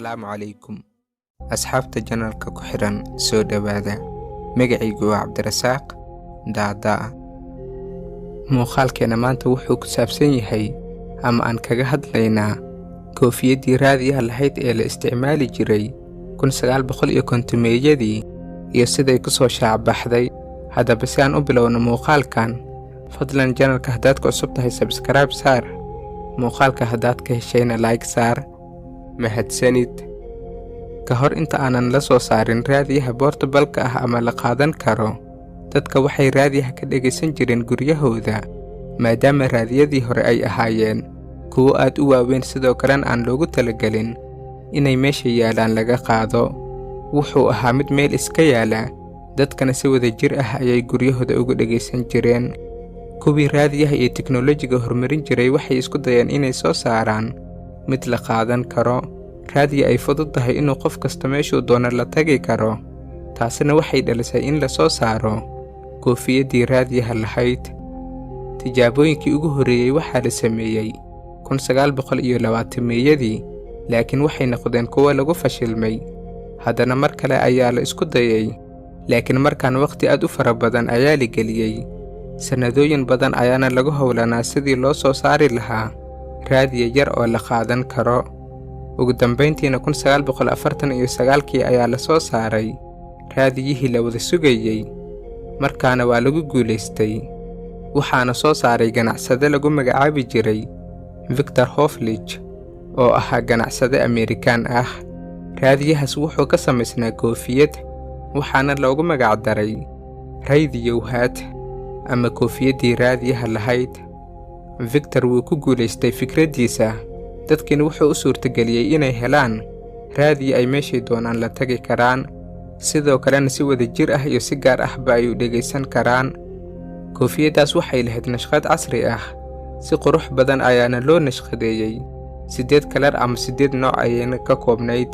Assalaamu calaykum asxaabta janalka ku xiran soo dhawaada magacaygu waa Cabdirasaaq Daadaa muuqaalkeena maanta wuxuu ku saabsan yahay ama aan kaga hadlaynaa koofiyadii raadiyaha lahayd ee la isticmaali jiray 1950meeyadii iyo siday ku soo shaacabaxday. haddaba si aan u bilowno muuqaalkan fadlan janalka haddaad ku cusub tahay subscribe saar, muuqaalka haddaad ka heshayna like saar. mahadsanid. ka hor inta aanan la soo saarin raadiyaha portable-ka ah ama la qaadan karo, dadka waxay raadiyaha ka dhegaysan jireen guryahooda maadaama raadiyadii hore ay ahaayeen kuwo aad u waaweyn sidoo kalena aan loogu talagelin inay meesha yaalaan laga qaado. wuxuu ahaa mid meel iska yaala, dadkana si wada jir ah ayay guryahooda ugu dhegaysan jireen. kuwii raadiyaha iyo tiknoolajiga horumarin jiray waxay isku dayeen inay soo saaraan mid la qaadan karo, raadiyo ay fudud tahay inuu qof kasta meeshuu doono la tagi karo. taasina waxay dhalisay in la soo saaro koofiyadii raadiyaha lahayd. tijaabooyinkii ugu horreeyey waxaa la sameeyey 1920meeyadii, laakiin waxay noqdeen kuwo lagu fashilmay. haddana mar kale ayaa la isku dayay, laakiin markaan waqti aad u fara badan ayaa la geliyey. sanadooyin badan ayaana lagu howlanaa sidii loo soo saari lahaa raadiyo yar oo la qaadan karo. ugu dambayntiina 1949kii ayaa la soo saaray raadiyihii la wada sugayey, markaana waa lagu guulaystay. waxaana soo saaray ganacsade lagu magacaabi jiray Victor Hoflich oo ahaa ganacsade Amerikaan ah. raadiyahaas wuxuu ka samaysnaa koofiyad, waxaana loogu magac daray raadiyaha ama koofiyadii raadiyaha lahayd. Victor wuu ku guulaystay fikraddiisa, dadkiina wuxuu u suurtageliyey inay helaan raadiyo ay meeshay doonaan la tagi karaan, sidoo kalena si wada jir ah iyo si gaar ahba ay u dhegaysan karaan. koofiyaddaas waxay lahayd nashqad casri ah, si qurux badan ayaana loo nashqadeeyey. 8 kalar ama 8 nooc ayayna ka koobnayd.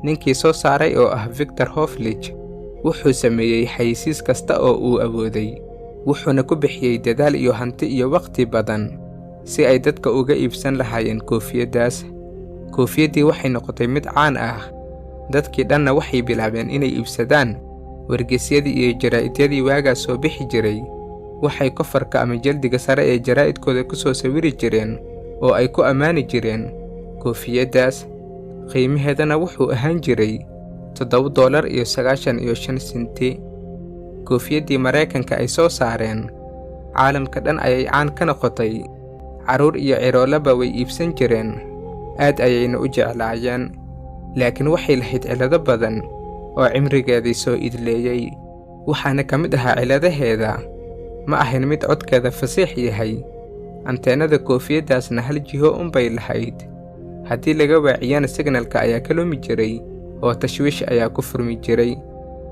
ninkii soo saaray oo ah Victor Hoflich wuxuu sameeyey xayeysiis kasta oo uu awooday, wuxuuna ku bixiyey dadaal iyo hanti iyo waqti badan si ay dadka uga iibsan lahaayeen koofiyaddaas. koofiyaddii waxay noqotay mid caan ah, dadkii dhanna waxay bilaabeen inay iibsadaan wargeysyadii iyo jaraa'idadii waagaas soo bixi jiray. waxay kofarka ama jaldiga sare ee jaraa'idkooda ku soo sawiri jireen oo ay ku ammaani jireen koofiyaddaas. qiimaheedana wuxuu ahaan jiray $7.95. koofiyaddii maraykanka ay soo saareen caalamka dhan ayay caan ka noqotay. carruur iyo ciroolaba way iibsan jireen, aad ayayna u jeclaayeen. laakiin waxay lahayd cillado badan oo cimrigeedii soo idleeyey. waxaana ka mid ahaa cilladaheeda ma ahayn mid codkeeda fasiix yahay. anteenada koofiyaddaasna hal jiho unbay lahayd, haddii laga waaciyana signalka ayaa ka lumi jiray oo tashwiish ayaa ku furmi jiray.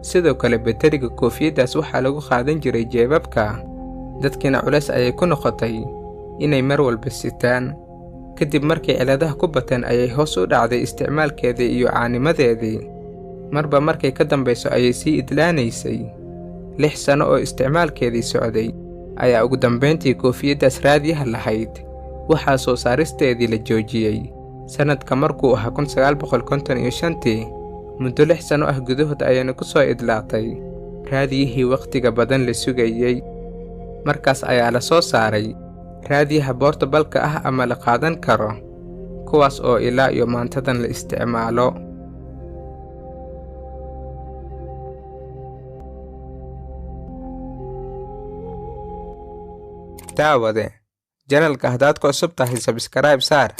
sidoo kale bateriga koofiyaddaas waxaa lagu qaadan jiray jeebabka, dadkiina culays ayay ku noqotay inay mar walba sitaan. kadib markay cilladaha ku bateen ayay hoos u dhacday isticmaalkeedii iyo caanimadeedii. marba markay ka dambayso ayay sii idlaanaysay. 6 sano oo isticmaalkeedii socday ayaa ugu dambayntii koofiyaddaas raadiyaha lahayd waxaa soo saaristeedii la joojiyey sanadka markuu ahaa 1955. muddo 6 sano ah gudahood ayayna ku soo idlaatay raadiyihii waqtiga badan la sugayey. markaas ayaa la soo saaray raadiyaha portable-ka ah ama la qaadan karo, kuwaas oo ilaa iyo maantadan la isticmaalo. daawade janalka haddaad ku cusub tahay subscribe saar,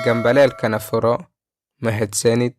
gambaleelkana furo. mahadsanid.